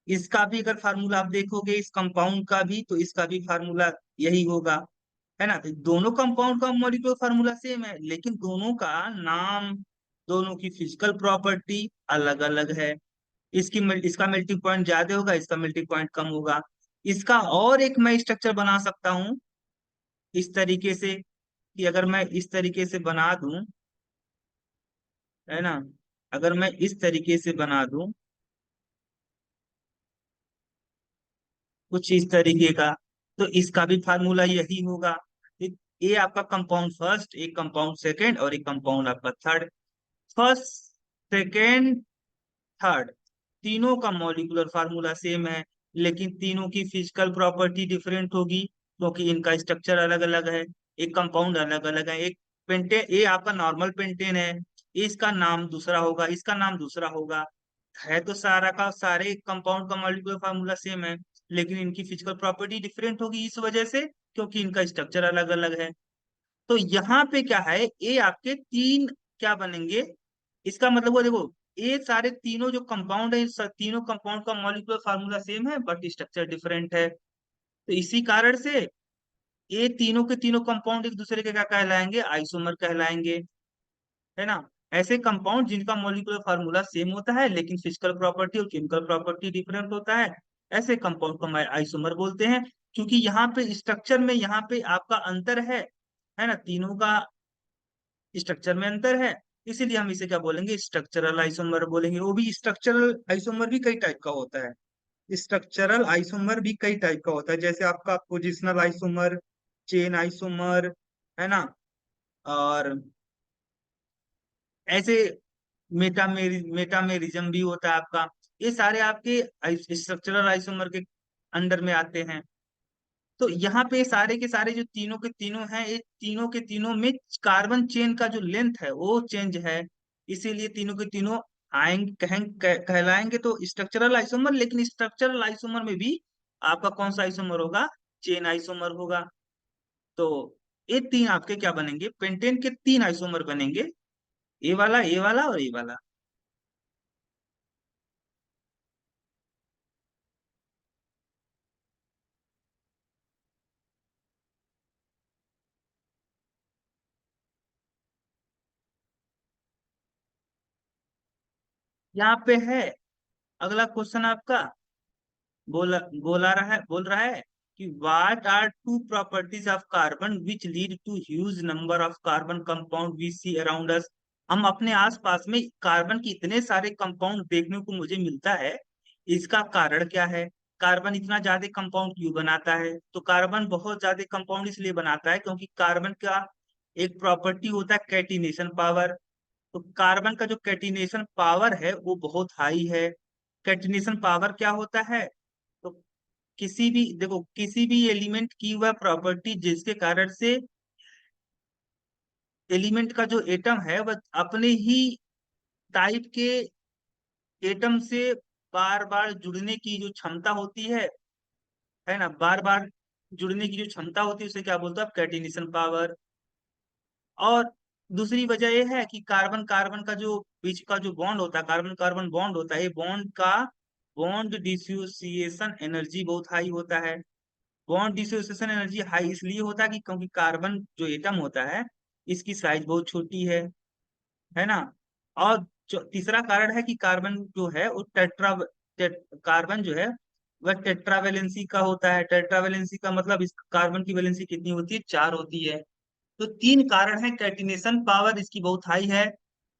इसका भी अगर फार्मूला आप देखोगे, इस कंपाउंड का भी, तो इसका भी फार्मूला यही होगा, है ना। तो दोनों कंपाउंड का मॉलिक्यूलर फार्मूला सेम है, लेकिन दोनों का नाम, दोनों की फिजिकल प्रॉपर्टी अलग अलग है। इसका मेल्टिंग पॉइंट ज्यादा होगा, इसका मेल्टिंग पॉइंट कम होगा। इसका और एक मैं स्ट्रक्चर बना सकता हूँ इस तरीके से, कि अगर मैं इस तरीके से बना दूं, है ना, अगर मैं इस तरीके से बना दूं कुछ इस तरीके का, तो इसका भी फार्मूला यही होगा। ये आपका कंपाउंड फर्स्ट, एक कंपाउंड सेकंड और एक कंपाउंड आपका थर्ड। फर्स्ट, सेकंड, थर्ड, तीनों का मॉलिक्यूलर फार्मूला सेम है, लेकिन तीनों की फिजिकल प्रॉपर्टी डिफरेंट होगी क्योंकि इनका स्ट्रक्चर अलग अलग है। एक कंपाउंड अलग अलग है। एक पेंटेन, ये आपका नॉर्मल पेंटेन है, इसका नाम दूसरा होगा, इसका नाम दूसरा होगा। है तो सारा का सारे कंपाउंड का मॉलिक्यूलर फार्मूला सेम है, लेकिन इनकी फिजिकल प्रॉपर्टी डिफरेंट होगी इस वजह से, क्योंकि इनका स्ट्रक्चर अलग अलग है। तो यहाँ पे क्या है, ये आपके तीन क्या बनेंगे, इसका मतलब वो देखो, ये सारे तीनों जो कंपाउंड है, इस तीनों कंपाउंड का मॉलिक्यूलर फार्मूला सेम है बट स्ट्रक्चर डिफरेंट है। तो इसी कारण से ये तीनों के तीनों कंपाउंड एक दूसरे के क्या कहलाएंगे? आइसोमर कहलाएंगे, है ना। ऐसे कंपाउंड जिनका मॉलिक्यूलर फार्मूला सेम होता है लेकिन फिजिकल प्रॉपर्टी और केमिकल प्रॉपर्टी डिफरेंट होता है, ऐसे कंपाउंड को हम आइसोमर बोलते हैं। क्योंकि यहाँ पे स्ट्रक्चर में यहाँ पे आपका अंतर है ना, तीनों का स्ट्रक्चर में अंतर है, इसीलिए हम इसे क्या बोलेंगे? स्ट्रक्चरल आइसोमर बोलेंगे। वो भी स्ट्रक्चरल आइसोमर भी कई टाइप का होता है, स्ट्रक्चरल आइसोमर भी कई टाइप का होता है, जैसे आपका पोजिशनल आइसोमर, चेन आइसोमर, है ना, और ऐसे मेटामेरिज्म भी होता है आपका। ये सारे आपके स्ट्रक्चरल आइसोमर के अंडर में आते हैं। तो यहाँ पे सारे के सारे जो तीनों के तीनों हैं, ये तीनों के तीनों में कार्बन चेन का जो लेंथ है वो चेंज है, इसीलिए तीनों के तीनों आएंगे कहलाएंगे तो स्ट्रक्चरल आइसोमर। लेकिन स्ट्रक्चरल आइसोमर में भी आपका कौन सा आइसोमर होगा? चेन आइसोमर होगा। तो ये तीन आपके क्या बनेंगे? पेंटेन के तीन आइसोमर बनेंगे, ये वाला और ये वाला। यहाँ पे है अगला क्वेश्चन आपका, बोल रहा है कि what are two properties of carbon which lead to huge number of carbon compound we see around us. हम अपने आसपास में कार्बन के इतने सारे कंपाउंड देखने को मुझे मिलता है, इसका कारण क्या है? कार्बन इतना ज्यादा कंपाउंड क्यों बनाता है? तो कार्बन बहुत ज्यादा कंपाउंड इसलिए बनाता है क्योंकि कार्बन का एक प्रॉपर्टी होता है कैटिनेशन पावर। तो कार्बन का जो कैटिनेशन पावर है वो बहुत हाई है। कैटिनेशन पावर क्या होता है? तो किसी भी, देखो, किसी भी एलिमेंट की वह प्रॉपर्टी जिसके कारण से एलिमेंट का जो एटम है वह अपने ही टाइप के एटम से बार बार जुड़ने की जो क्षमता होती है ना, बार बार जुड़ने की जो क्षमता होती है उसे क्या बोलते हैं? Catenation power. और दूसरी वजह यह है कि कार्बन कार्बन का जो बीच का जो बॉन्ड होता है, कार्बन कार्बन बॉन्ड होता है, ये बॉन्ड का बॉन्ड डिसोसिएशन एनर्जी बहुत हाई होता है। बॉन्ड डिसोसिएशन एनर्जी हाई इसलिए होता है कि क्योंकि कार्बन जो एटम होता है इसकी साइज बहुत छोटी है ना। और तीसरा कारण है कि कार्बन जो है वो कार्बन जो है वह टेट्रावेलेंसी का होता है। टेट्रावेलेंसी का मतलब इस कार्बन की वैलेंसी कितनी होती है, 4 होती है। तो 3 कारण है, कैटिनेशन पावर इसकी बहुत हाई है,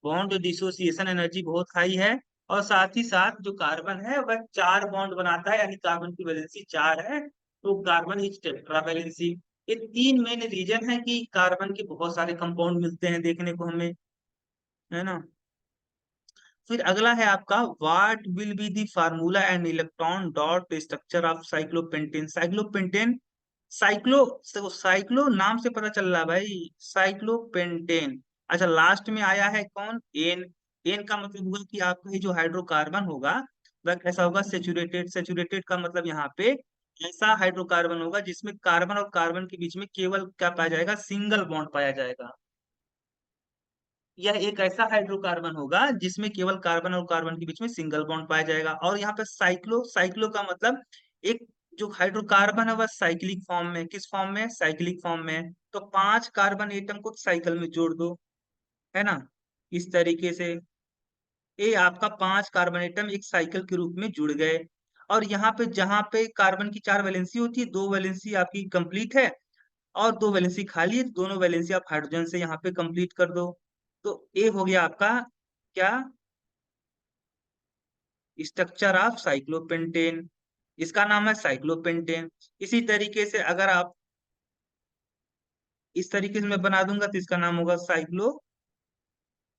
बॉन्ड डिसोसिएशन एनर्जी बहुत हाई है, और साथ ही साथ जो कार्बन है वह 4 बॉन्ड बनाता है, यानी कार्बन की वैलेंसी 4 है, तो कार्बन इज टेट्रावेलेंसी। ये 3 मेन रीजन है कि कार्बन के बहुत सारे कंपाउंड मिलते हैं देखने को हमें, है ना। फिर अगला है आपका, what will be the formula and electron dot structure of cyclopentane. Cyclopentane, cyclo नाम से पता चल रहा है भाई, साइक्लोपेंटेन। अच्छा, लास्ट में आया है कौन, एन। एन का मतलब हुआ कि आपका ये जो हाइड्रोकार्बन होगा वह कैसा होगा, सेचुरेटेड। सेचुरेटेड का मतलब यहाँ पे ऐसा हाइड्रोकार्बन होगा जिसमें कार्बन और कार्बन के बीच में केवल क्या पाया जाएगा, सिंगल बॉन्ड पाया जाएगा। यह एक ऐसा हाइड्रोकार्बन होगा जिसमें केवल कार्बन और कार्बन के बीच में सिंगल बॉन्ड पाया जाएगा। और यहाँ पे साइक्लो, साइक्लो का मतलब एक जो हाइड्रोकार्बन है वह साइक्लिक फॉर्म में, किस फॉर्म में, साइक्लिक फॉर्म में। तो 5 कार्बन एटम को साइकिल में जोड़ दो, है ना, इस तरीके से ये आपका 5 कार्बन एटम एक साइकिल के रूप में जुड़ गए। और यहाँ पे जहाँ पे कार्बन की 4 वैलेंसी होती है, 2 वैलेंसी आपकी कंप्लीट है और 2 वैलेंसी खाली है, दोनों वैलेंसी आप हाइड्रोजन से यहाँ पे कंप्लीट कर दो। तो ये हो गया आपका क्या, स्ट्रक्चर ऑफ साइक्लोपेंटेन। इसका नाम है साइक्लोपेंटेन। इसी तरीके से अगर आप इस तरीके से मैं बना दूंगा तो इसका नाम होगा साइक्लो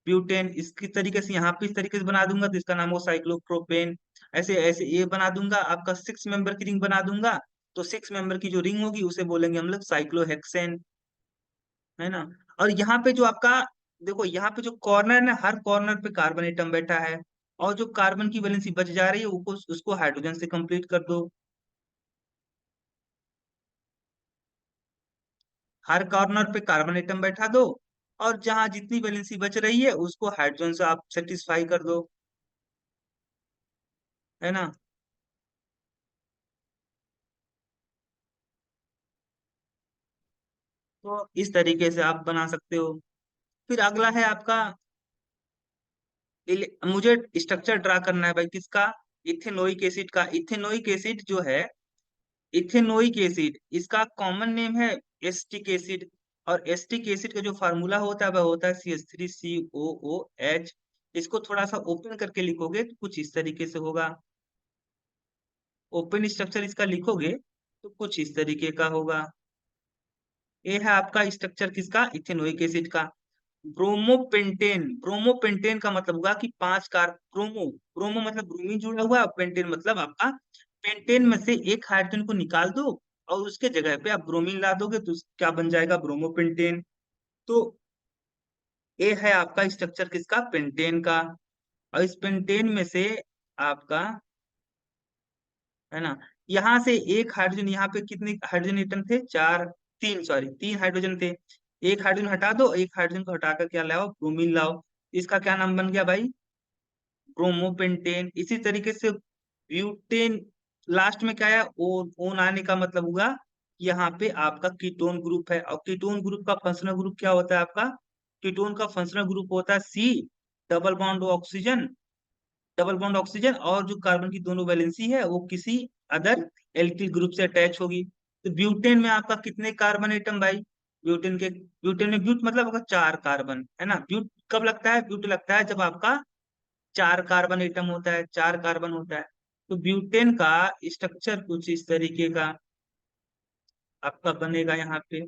ब्यूटेन। इसकी तरीके से यहाँ पे इस तरीके से बना दूंगा तो इसका नाम होगा साइक्लोप्रोपेन। ऐसे ऐसे ये बना दूंगा, आपका 6 मेंबर की रिंग बना दूंगा, तो 6 मेंबर की जो रिंग होगी उसे बोलेंगे हम लोग साइक्लोहेक्सेन, है ना। और यहाँ पे जो आपका, देखो यहाँ पे जो कॉर्नर है, हर कॉर्नर पे कार्बन एटम बैठा है, और जो कार्बन की वैलेंसी बच जा रही है उसको हाइड्रोजन से कंप्लीट कर दो। हर कॉर्नर पे कार्बन एटम बैठा दो, और जहां जितनी वैलेंसी बच रही है उसको हाइड्रोजन से आप सेटिस्फाई कर दो, है ना। तो इस तरीके से आप बना सकते हो। फिर अगला है आपका, मुझे स्ट्रक्चर ड्रा करना है भाई किसका, इथेनोइक एसिड का। इथेनोइक एसिड जो है, इथेनोइक एसिड इसका कॉमन नेम है एस्टिक एसिड। और एस्टिक एसिड का जो फार्मूला होता है वह होता है CH3COOH। इसको थोड़ा सा ओपन करके लिखोगे तो कुछ इस तरीके से होगा, ओपन स्ट्रक्चर इसका लिखोगे तो कुछ इस तरीके का होगा। ये है आपका स्ट्रक्चर किसका, इथेनोइक एसिड का। ब्रोमोपेंटेन, ब्रोमोपेंटेन का मतलब होगा कि 5 कार, ब्रोमो, ब्रोमो मतलब ब्रोमीन जुड़ा हुआ है, पेंटेन मतलब आपका पेंटेन में से एक हाइड्रोजन को निकाल दो और उसके जगह पे आप ब्रोमीन ला दोगे तो क्या बन जाएगा, ब्रोमोपेंटेन। तो ये है आपका स्ट्रक्चर किसका, पेंटेन का। और इस पेंटेन में से आपका, है ना, यहाँ से एक हाइड्रोजन, यहाँ पे कितने हाइड्रोजन एटम थे, 4, 3 सॉरी 3 हाइड्रोजन थे। एक हाइड्रोजन हटा दो, एक हाइड्रोजन को हटाकर क्या लाओ, ब्रोमीन लाओ। इसका क्या नाम बन गया भाई, ब्रोमोपेंटेन। इसी तरीके से ब्यूटेन, लास्ट में क्या है, ओन। ओन आने का मतलब हुआ कि यहाँ पे आपका कीटोन ग्रुप है, और कीटोन ग्रुप का फंक्शनल ग्रुप क्या होता है आपका, कीटोन का फंक्शनल ग्रुप होता है C, double bond oxygen, double bond oxygen, और जो कार्बन की दोनों वैलेंसी है वो किसी अदर एल्किल ग्रुप से अटैच होगी। तो ब्यूटेन में आपका कितने कार्बन एटम भाई, ब्यूटेन के, ब्यूटेन में ब्यूट मतलब आपका 4 कार्बन, है ना। ब्यूट कब लगता है, ब्यूट लगता है जब आपका 4 कार्बन एटम होता है, 4 कार्बन होता है। तो ब्यूटेन का स्ट्रक्चर कुछ इस तरीके का आपका बनेगा यहाँ पे,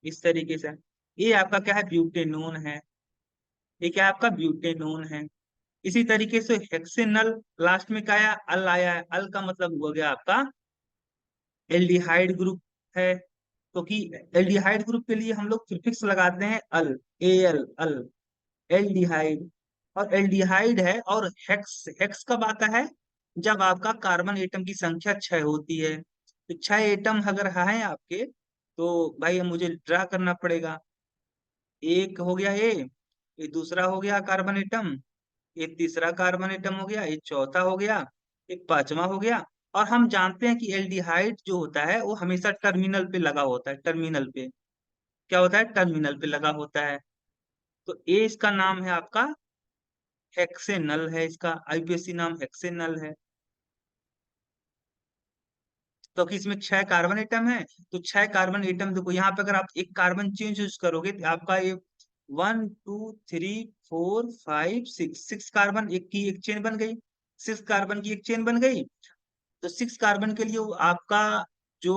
इस तरीके से। ये आपका क्या है, ब्यूटेनोन है, ये क्या है आपका, ब्यूटेनोन है। इसी तरीके से हेक्सेनल, लास्ट में क्या आया, अल आया है। अल का मतलब हो गया आपका एल्डिहाइड ग्रुप है, क्योंकि एल्डिहाइड ग्रुप के लिए हम लोग प्रीफिक्स लगाते हैं अल, एल, अल, एल्डिहाइड। और एल्डिहाइड है, और हेक्स, हेक्स कब आता है, जब आपका कार्बन एटम की संख्या 6 होती है। तो 6 एटम अगर है आपके, तो भाई मुझे ड्रा करना पड़ेगा। एक हो गया ये दूसरा हो गया कार्बन एटम, ये तीसरा कार्बन एटम हो गया, ये चौथा हो गया, एक पांचवा हो गया। और हम जानते हैं कि एल्डिहाइड जो होता है वो हमेशा टर्मिनल पे लगा होता है, टर्मिनल पे क्या होता है, टर्मिनल पे लगा होता है। तो ये इसका नाम है आपका हेक्सेनल है, इसका IUPAC नाम हेक्सेनल है। क्योंकि इसमें 6 कार्बन एटम है, तो 6 कार्बन एटम देखो यहाँ पे अगर आप एक कार्बन चेंज यूज करोगे तो आपका ये 1 2 3 4 5 6 6 कार्बन एक की एक चेन बन गई, 6 कार्बन की एक चेन बन गई। तो 6 कार्बन के लिए वो आपका जो,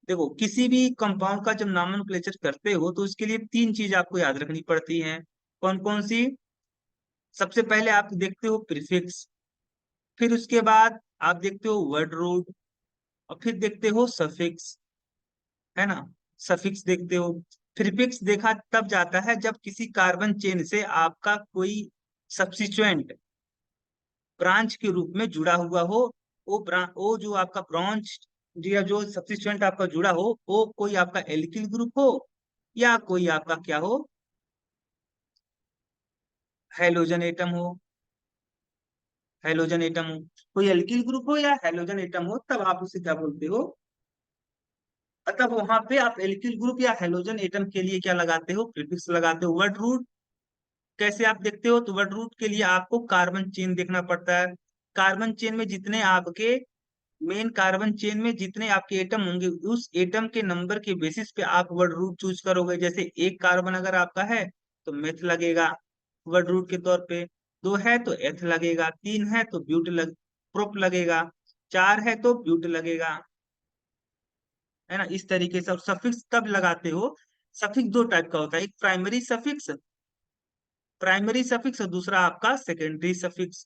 देखो किसी भी कंपाउंड का जब नॉमेनक्लेचर करते हो तो उसके लिए 3 चीज आपको याद रखनी पड़ती हैं। कौन कौन सी? सबसे पहले आप देखते हो प्रीफिक्स, फिर उसके बाद आप देखते हो वर्ड रूट, और फिर देखते हो सफिक्स, है ना। सफिक्स देखते हो। प्रीफिक्स देखा तब जाता है जब किसी कार्बन चेन से आपका कोई सब्स्टिट्यूएंट ब्रांच के रूप में जुड़ा हुआ हो। वो जो आपका ब्रांच या जो सब्स्टिट्यूएंट आपका जुड़ा हो वो कोई आपका एल्किल ग्रुप हो या कोई आपका क्या हो, हेलोजन एटम हो। हेलोजन एटम हो, कोई एल्किल ग्रुप हो या हेलोजन एटम हो, तब आप उसे क्या बोलते हो, तब वहां पे आप एल्किल ग्रुप या हेलोजन एटम के लिए क्या लगाते हो, प्रीफिक्स लगाते हो। वर्ड रूट कैसे आप देखते हो, तो वर्ड रूट के लिए आपको कार्बन चेन देखना पड़ता है। कार्बन चेन में जितने आपके मेन कार्बन चेन में जितने आपके एटम होंगे उस एटम के नंबर के बेसिस पे आप वर्ड रूट चूज करोगे। जैसे एक कार्बन अगर आपका है तो मेथ लगेगा वर्ड रूट के तौर पे, 2 है तो एथ लगेगा, 3 है तो प्रोप लगेगा, 4 है तो ब्यूट लगेगा, है ना। इस तरीके से। और सफिक्स तब लगाते हो, सफिक्स दो टाइप का होता है, एक प्राइमरी सफिक्स और दूसरा आपका secondary suffix.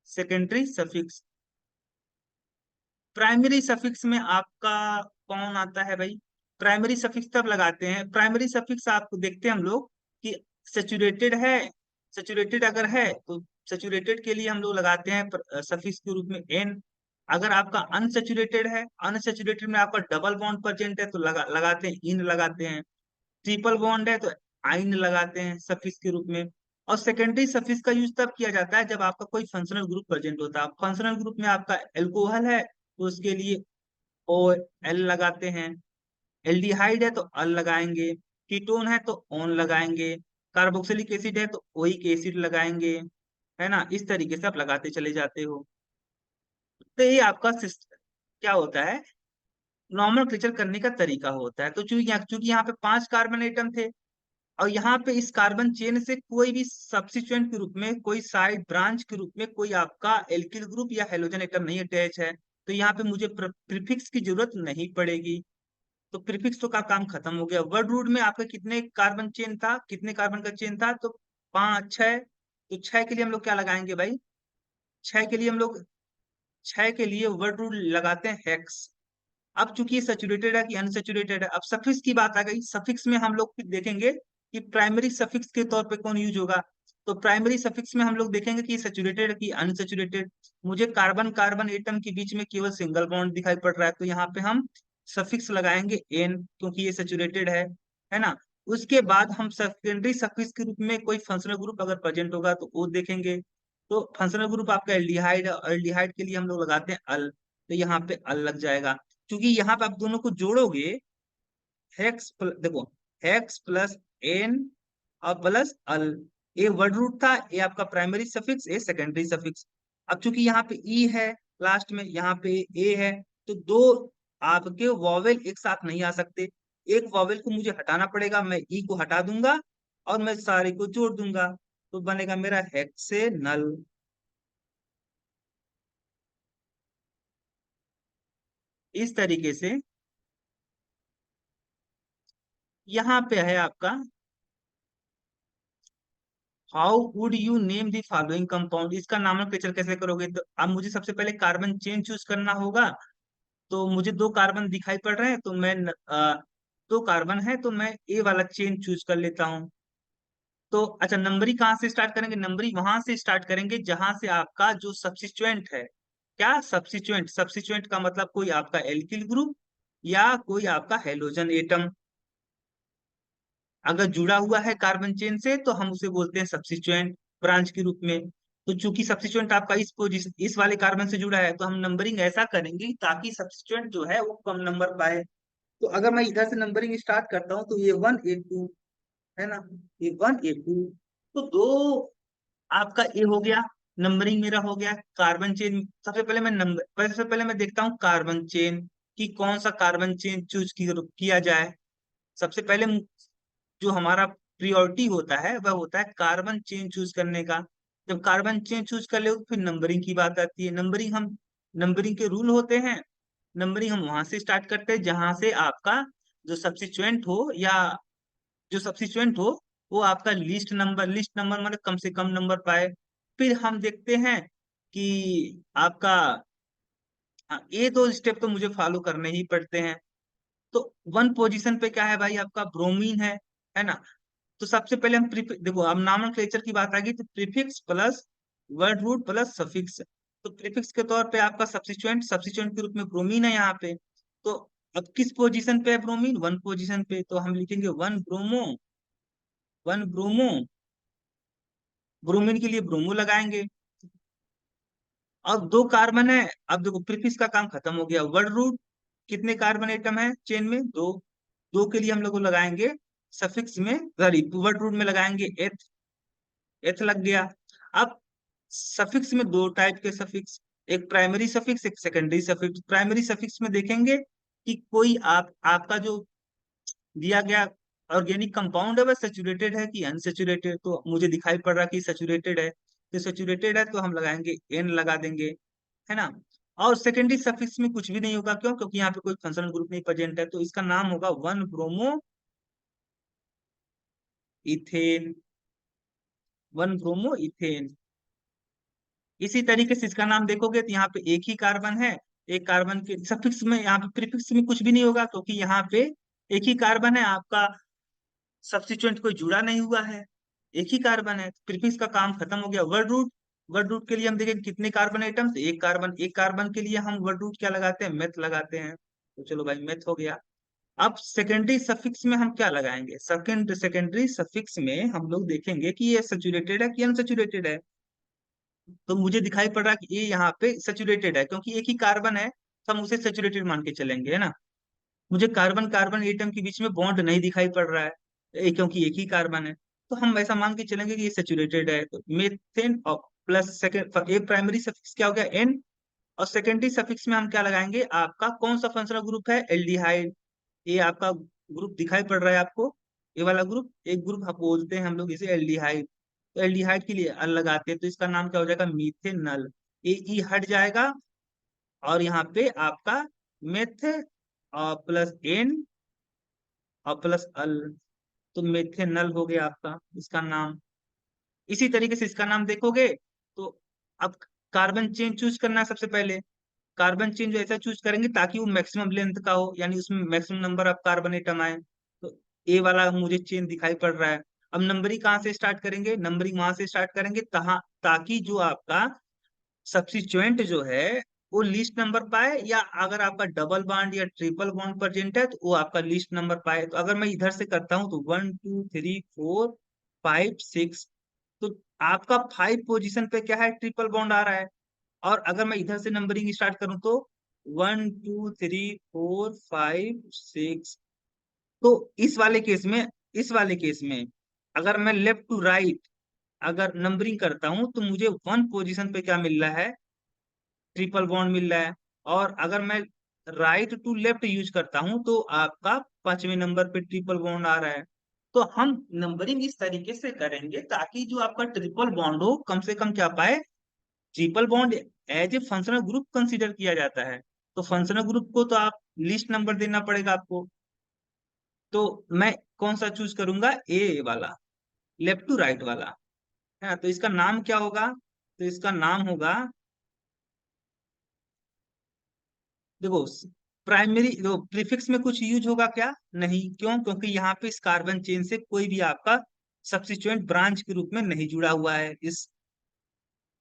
Secondary suffix, primary suffix में आपका कौन आता है भाई? प्राइमरी सफिक्स तब लगाते हैं, प्राइमरी सफिक्स आपको देखते हैं हम लोग कि सेचुरेटेड है, सेचुरेटेड अगर है तो सेचुरेटेड के लिए हम लोग लगाते हैं सफिक्स के रूप में एन। अगर आपका अनसेचुरेटेड है, अनसेचुरेटेड में आपका डबल बॉन्ड प्रेजेंट है तो लगाते हैं इन लगाते हैं। ट्रिपल बॉन्ड है तो आइन लगाते हैं सफिक्स के रूप में। और सेकेंडरी सफिक्स का यूज तब किया जाता है जब आपका कोई फंक्शनल ग्रुप प्रेजेंट होता है। फंक्शनल ग्रुप में आपका एल्कोहल है तो उसके लिए ओ एल लगाते हैं, एल्डिहाइड है तो अल लगाएंगे, कीटोन है तो ऑन लगाएंगे, कार्बोक्सिलिक एसिड है तो ओइक एसिड लगाएंगे, है ना। इस तरीके से आप लगाते चले जाते हो। तो ये आपका सिस्टम क्या होता है, नॉर्मल क्लेचर करने का तरीका होता है। तो चूंकि यहाँ पे 5 कार्बन एटम थे और यहाँ पे इस कार्बन चेन से कोई भी सब्स्टिट्यूएंट के रूप में, कोई साइड ब्रांच के रूप में कोई आपका एल्किल ग्रुप या हेलोजन एटम नहीं अटैच है, तो यहाँ पे मुझे प्रीफिक्स की जरूरत नहीं पड़ेगी। तो प्रीफिक्स तो का काम खत्म हो गया। वर्ड रूट में आपका कितने कार्बन चेन था, कितने कार्बन का चेन था, तो 5 6। तो 6 के लिए हम लोग क्या लगाएंगे भाई? 6 के लिए हम लोग 6 के लिए वर्ड रूट लगाते हैं हेक्स। अब चूंकि ये सैचुरेटेड है कि अनसेचुरेटेड है, अब सफिक्स की बात आ गई। सफिक्स में हम लोग फिर देखेंगे कि प्राइमरी सफिक्स के तौर पे कौन यूज होगा। तो प्राइमरी सफिक्स में हम लोग देखेंगे कि सैचुरेटेड है कि अनसेचुरेटेड। मुझे कार्बन कार्बन एटम के बीच में केवल सिंगल बॉन्ड दिखाई पड़ रहा है तो यहाँ पे हम सफिक्स लगाएंगे एन, क्योंकि ये सैचुरेटेड है ना। उसके बाद हम सेकेंडरी सफिक्स के रूप में कोई फंक्शनल ग्रुप अगर प्रेजेंट होगा तो वो देखेंगे। तो फंक्शनल ग्रुप आपका एल्डिहाइड है, एल्डिहाइड के लिए हम लोग लगाते हैं अल, तो यहाँ पे अल लग जाएगा। क्योंकि यहाँ पे आप दोनों को जोड़ोगे, देखो हेक्स प्लस एन और plus al, a word root था, ए आपका primary suffix, a secondary suffix. अब चूंकि यहाँ पे ई है लास्ट में, यहाँ पे ए है, तो दो आपके वॉवेल एक साथ नहीं आ सकते। एक वॉवेल को मुझे हटाना पड़ेगा, मैं ई को हटा दूंगा और मैं सारे को जोड़ दूंगा, तो बनेगा मेरा हेक्सेनल। इस तरीके से यहाँ पे है आपका how would you name the following compound. इसका नामकरण कैसे करोगे, तो अब मुझे सबसे पहले कार्बन चेन चूज करना होगा। तो मुझे 2 कार्बन दिखाई पड़ रहे हैं तो मैं 2 कार्बन है तो मैं ए वाला चेन चूज कर लेता हूँ। तो अच्छा, नंबरी कहाँ से स्टार्ट करेंगे? नंबरी वहां से स्टार्ट करेंगे जहां से आपका जो सब्स्टिट्यूएंट है, क्या सब्स्टिट्यूएंट, सब्स्टिट्यूएंट का मतलब कोई आपका एल्किल ग्रुप या कोई आपका हेलोजन एटम अगर जुड़ा हुआ है कार्बन चेन से तो हम उसे बोलते हैं सब्स्टिट्यूएंट ब्रांच के रूप में। तो चूंकि सब्स्टिट्यूएंट आपका इस पोजीशन इस वाले कार्बन से जुड़ा है तो हम नंबरिंग ऐसा करेंगे ताकि सब्स्टिट्यूएंट जो है वो कम नंबर पाए। तो अगर मैं इधर से नंबरिंग स्टार्ट करता हूँ तो ये 1 A 2, है ना, ये 1 A 2, तो 2 आपका ए हो गया। नंबरिंग मेरा हो गया। कार्बन चेन, सबसे पहले मैं देखता हूँ कार्बन चेन कि कौन सा कार्बन चेन चूज किया जाए। सबसे पहले जो हमारा प्रियोरिटी होता है वह होता है कार्बन चेन चूज करने का। जब कार्बन चेन चूज कर ले तो फिर नंबरिंग की बात आती है। नंबरिंग के रूल होते हैं। नंबरिंग हम वहां से स्टार्ट करते हैं जहां से आपका जो सब्सिट्यूएंट हो, या जो सब्सिट्यूएंट हो वो आपका लिस्ट नंबर मतलब कम से कम नंबर पाए। फिर हम देखते हैं कि आपका, हाँ, ये दो स्टेप तो मुझे फॉलो करने ही पड़ते हैं। तो वन पोजीशन पे क्या है भाई, आपका ब्रोमीन है ना। तो सबसे पहले हम देखो, अब नॉमेनक्लेचर की बात आ गई तो prefix plus word root plus suffix. तो प्रीफिक्स के तौर पे आपका सब्स्टिट्यूएंट के रूप में ब्रोमीन है यहाँ पे। तो अब किस पोजीशन पे है ब्रोमीन, वन पोजीशन पे, तो हम लिखेंगे वन ब्रोमो। ब्रोमीन के लिए ब्रोमो लगाएंगे। अब दो कार्बन है। अब देखो प्रीफिक्स का काम खत्म हो गया। वर्ड रूट, कितने कार्बन एटम है चेन में, दो। दो के लिए हम लोग को लगाएंगे सफिक्स में, सॉरी वर्ड रूट में लगाएंगे एथ। एथ लग गया। अब सफिक्स में दो टाइप के सफिक्स, एक प्राइमरी सफिक्स एक सेकेंडरी सफिक्स। प्राइमरी सफिक्स में देखेंगे कि कोई आपका जो दिया गया ऑर्गेनिक कंपाउंड है वह सेचुरेटेड है कि अनसेचुरेटेड। तो मुझे दिखाई पड़ रहा कि सेचुरेटेड है, तो सेचुरेटेड है तो हम लगाएंगे एन लगा देंगे, है ना। और सेकेंडरी सफिक्स में कुछ भी नहीं होगा, क्यों, क्योंकि यहाँ पे कोई फंक्शनल ग्रुप नहीं प्रेजेंट है, तो इसका नाम होगा one bromo ethane. One bromo ethane. इसी तरीके से इसका नाम देखोगे तो यहाँ पे एक ही कार्बन है। एक कार्बन के सफिक्स में, यहाँ पे प्रीफिक्स में कुछ भी नहीं होगा क्योंकि यहाँ पे एक ही कार्बन है आपका, सब्स्टिट्यूएंट कोई जुड़ा नहीं हुआ है, एक ही कार्बन है। प्रीफिक्स का काम खत्म हो गया। वर्ड रूट के लिए हम देखें कितने कार्बन एटम्स, एक कार्बन के लिए हम वर्ड रूट क्या लगाते हैं, मेथ लगाते हैं। तो चलो भाई मेथ हो गया। अब सेकेंडरी सफिक्स में हम क्या लगाएंगे, सेकेंडरी सफिक्स में हम लोग देखेंगे कि ये सेचुरेटेड है कि अनसेचुरेटेड है। तो मुझे दिखाई पड़ रहा है कि ये यहाँ पे सेचुरेटेड है क्योंकि एक ही कार्बन है, तो हम उसे सेचुरेटेड मान के चलेंगे, है ना। मुझे कार्बन कार्बन एटम के बीच में बॉन्ड नहीं दिखाई पड़ रहा है, क्योंकि एक ही कार्बन है। तो हम ऐसा मान के चलेंगे कि ये सेचुरेटेड है। तो मेथेन और प्लस सेकेंड, एक प्राइमरी सफिक्स क्या हो गया एन, और सेकेंडरी सफिक्स में हम क्या लगाएंगे, आपका कौन सा फंक्शनल ग्रुप है, एल्डिहाइड। ये आपका ग्रुप दिखाई पड़ रहा है आपको, ये वाला ग्रुप, एक ग्रुप हम बोलते हैं हम लोग इसे एल्डिहाइड। तो एल्डिहाइड के लिए अल लगाते हैं तो इसका नाम क्या हो जाएगा, मीथेनल। ए ई हट जाएगा और यहाँ पे आपका मेथ और प्लस एन और प्लस अल, तो मेथेनल हो गया आपका इसका नाम। इसी तरीके से इसका नाम देखोगे तो अब कार्बन चेन चूज करना है सबसे पहले। कार्बन चेन जो ऐसा चूज करेंगे ताकि वो मैक्सिमम लेंथ का हो, यानी उसमें maximum number of carbon atom आए। तो ए वाला मुझे चेन दिखाई पड़ रहा है। अब नंबरिंग कहाँ से स्टार्ट करेंगे, नंबरिंग वहां से स्टार्ट करेंगे ताकि जो आपका सब्सिट्यूएंट जो है वो लिस्ट नंबर पाए, या अगर आपका डबल बॉन्ड या ट्रिपल बॉन्ड प्रेजेंट है तो वो आपका लिस्ट नंबर पाए। तो अगर मैं इधर से करता हूं तो 1 2 3 4 5 6, तो आपका 5 पोजीशन पे क्या है, ट्रिपल बॉन्ड आ रहा है। और अगर मैं इधर से नंबरिंग स्टार्ट करूं तो 1 2 3 4 5 6। तो इस वाले केस में अगर मैं लेफ्ट टू राइट अगर नंबरिंग करता हूं तो मुझे वन पोजीशन पे क्या मिल रहा है, ट्रिपल बॉन्ड मिल रहा है। और अगर मैं राइट टू लेफ्ट यूज करता हूं तो आपका 5वें नंबर पे ट्रिपल बॉन्ड आ रहा है। तो हम नंबरिंग इस तरीके से करेंगे ताकि जो आपका ट्रिपल बॉन्ड हो कम से कम क्या पाए, triple bond as a functional group consider किया जाता है। तो फंक्शनल ग्रुप को तो आप लिस्ट नंबर देना पड़ेगा आपको। तो मैं कौन सा चूज करूंगा, ए वाला, लेफ्ट टू राइट वाला, है ना। तो इसका नाम क्या होगा, तो इसका नाम होगा, देखो प्राइमरी, देखो प्रीफिक्स में कुछ यूज होगा क्या, नहीं, क्यों, क्योंकि यहाँ पे इस कार्बन चेन से कोई भी आपका सब्स्टिट्यूएंट ब्रांच के रूप में नहीं जुड़ा हुआ है इस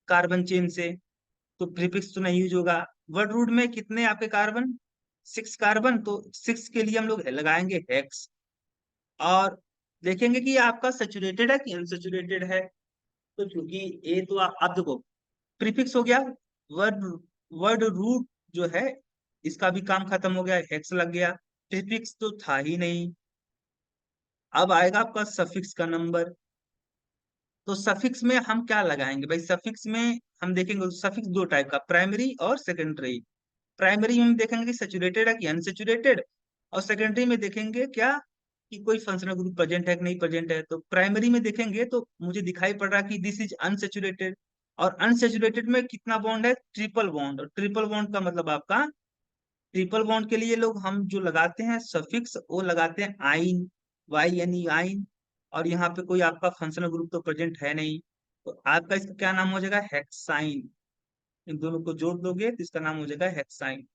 कार्बन चेन से, तो प्रीफिक्स तो नहीं यूज होगा। वर्ड रूट में कितने आपके कार्बन, 6 कार्बन, तो 6 के लिए हम लोग लगाएंगे हेक्स। और देखेंगे कि आपका सेचुरेटेड है कि अनसेचुरेटेड है। तो चूंकि ए तो आप देखो प्रीफिक्स हो गया, वर्ड वर्ड रूट जो है इसका भी काम खत्म हो गया, हेक्स लग गया। प्रीफिक्स तो था ही नहीं। अब आएगा आपका सफिक्स का नंबर। तो सफिक्स में हम क्या लगाएंगे भाई? सफिक्स में हम देखेंगे सफिक्स दो टाइप का, प्राइमरी और सेकेंडरी। प्राइमरी में हम देखेंगे कि सैचुरेटेड है कि अनसेचुरेटेड, और सेकेंडरी में देखेंगे क्या कि कोई फंक्शनल ग्रुप प्रेजेंट है कि नहीं प्रेजेंट है। तो प्राइमरी में देखेंगे तो मुझे दिखाई पड़ रहा है कि दिस इज अनसेचुरेटेड, और अनसेचुरेटेड में कितना बॉन्ड है? Triple bond. और ट्रिपल बॉन्ड का मतलब आपका, ट्रिपल बॉन्ड के लिए लोग हम जो लगाते हैं सफिक्स वो लगाते हैं आइन, वाई यानी आइन। और यहाँ पे कोई आपका फंक्शनल ग्रुप तो प्रेजेंट है नहीं, तो आपका इसका क्या नाम हो जाएगा? हेक्साइन। इन दोनों को जोड़ दोगे तो इसका नाम हो जाएगा हेक्साइन।